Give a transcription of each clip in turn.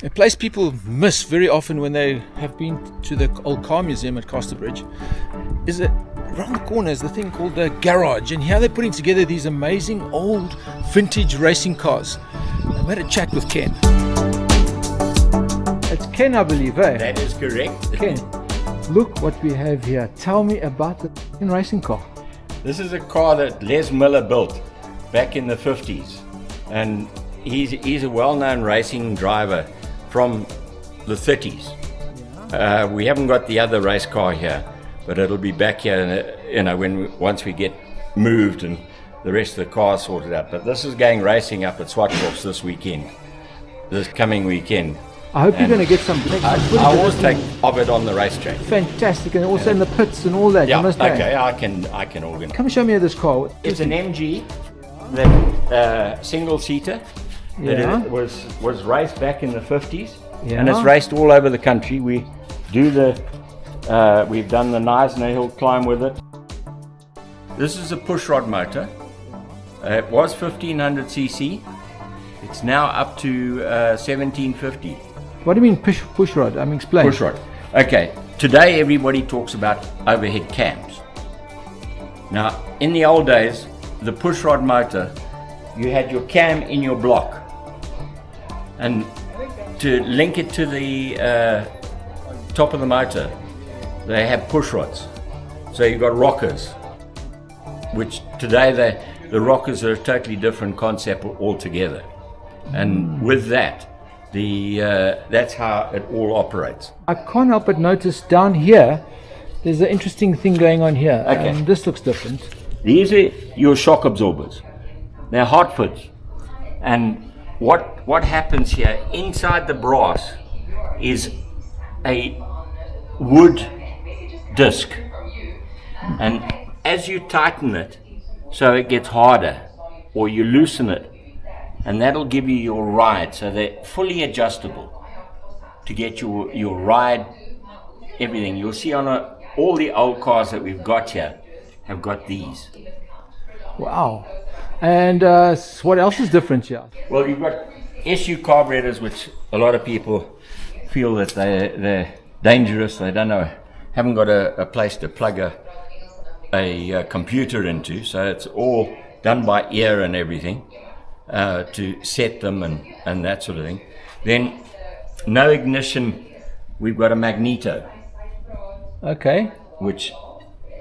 A place people miss very often when they have been to the old car museum at Casterbridge is that around the corner is the thing called the garage, and here they're putting together these amazing old vintage racing cars. I had a chat with Ken. It's Ken, I believe, eh? That is correct. Ken, look what we have here. Tell me about the racing car. This is a car that Les Miller built back in the 50s, and he's a well-known racing driver from the 30s. We haven't got the other race car here, but it'll be back here, once we get moved and the rest of the cars sorted out. But this is going racing up at Swarthoffs this coming weekend. I hope you're going to get some footage. I will take of it on the racetrack. Fantastic, and also in the pits and all that. Yeah, you must okay, I can organize. Come show me this car. It's an MG, that single-seater. Yeah. It was raced back in the 50s, Yeah. and it's raced all over the country. We've done the Neisner Hill climb with it. This is a pushrod motor. It was 1500 cc. It's now up to 1750. What do you mean push rod? Explain. Pushrod. Okay. Today everybody talks about overhead cams. Now, in the old days, the pushrod motor, you had your cam in your block. And to link it to the top of the motor, they have push rods. So you've got rockers, which today the rockers are a totally different concept altogether. And with that, that's how it all operates. I can't help but notice down here, there's an interesting thing going on here. Okay. This looks different. These are your shock absorbers. They're hot fits. And what happens here, inside the brass is a wood disc. And as you tighten it, so it gets harder, or you loosen it, and that'll give you your ride. So they're fully adjustable to get your ride, everything. You'll see on all the old cars that we've got here have got these. Wow. And what else is different here? Well, you've got SU carburetors, which a lot of people feel that they're dangerous. They don't know, haven't got a place to plug a computer into, so it's all done by ear and everything to set them and that sort of thing. Then, no ignition, we've got a magneto. Okay. Which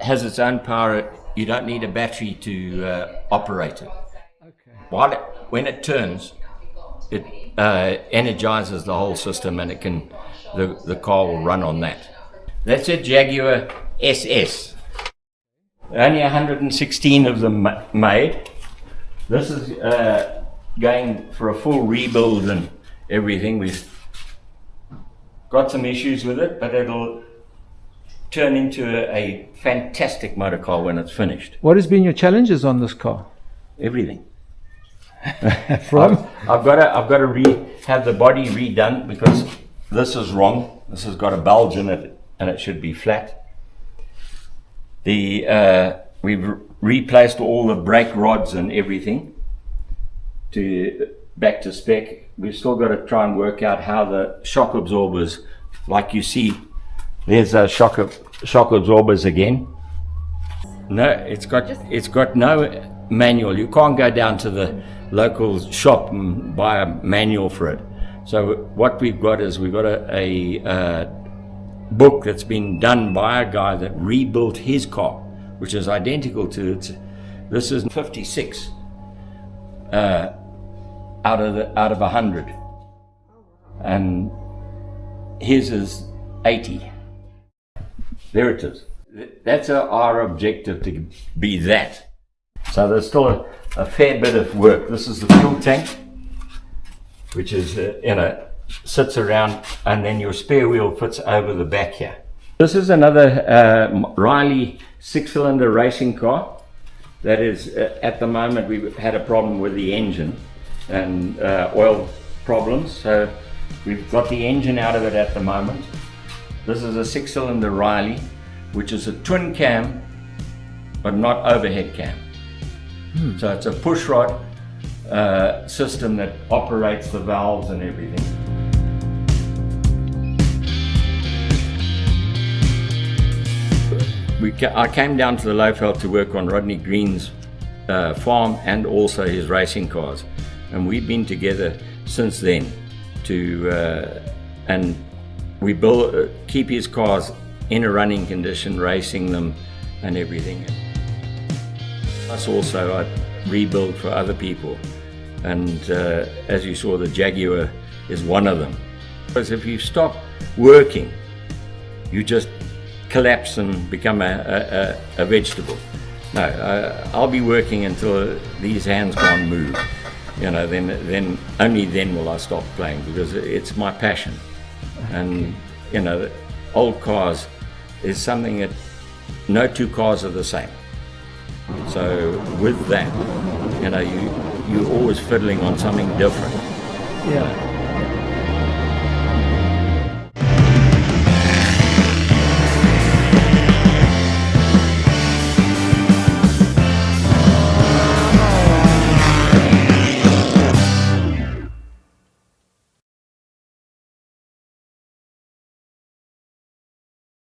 has its own power. You don't need a battery to operate it. Okay. When it turns, it energizes the whole system, and the car will run on that. That's a Jaguar SS. Only 116 of them made. This is going for a full rebuild and everything. We've got some issues with it, but it'll turn into a fantastic motor car when it's finished. What has been your challenges on this car? Everything. From? I've got to have the body redone because this is wrong. This has got a bulge in it, and it should be flat. We've replaced all the brake rods and everything back to spec. We've still got to try and work out how the shock absorbers, like you see, there's shock absorbers again. No, it's got no manual. You can't go down to the local shop and buy a manual for it. So what we've got is a book that's been done by a guy that rebuilt his car, which is identical to this is 56 out of 100, and his is 80. There it is. That's our objective, to be that. So there's still a fair bit of work. This is the fuel tank, which is sits around, and then your spare wheel fits over the back here. This is another Riley 6-cylinder racing car that is at the moment we've had a problem with the engine and oil problems, so we've got the engine out of it at the moment. This is a 6-cylinder Riley, which is a twin cam but not overhead cam. So it's a pushrod system that operates the valves and everything. I came down to the Lowveld to work on Rodney Green's farm and also his racing cars, and we've been together since then and we keep his cars in a running condition, racing them and everything. Plus also I rebuild for other people, and as you saw, the Jaguar is one of them. Because if you stop working, you just collapse and become a vegetable. No, I'll be working until these hands can't move. You know, then only then will I stop playing, because it's my passion. And you know, old cars is something that no two cars are the same. So with that, you know, you're always fiddling on something different. Yeah.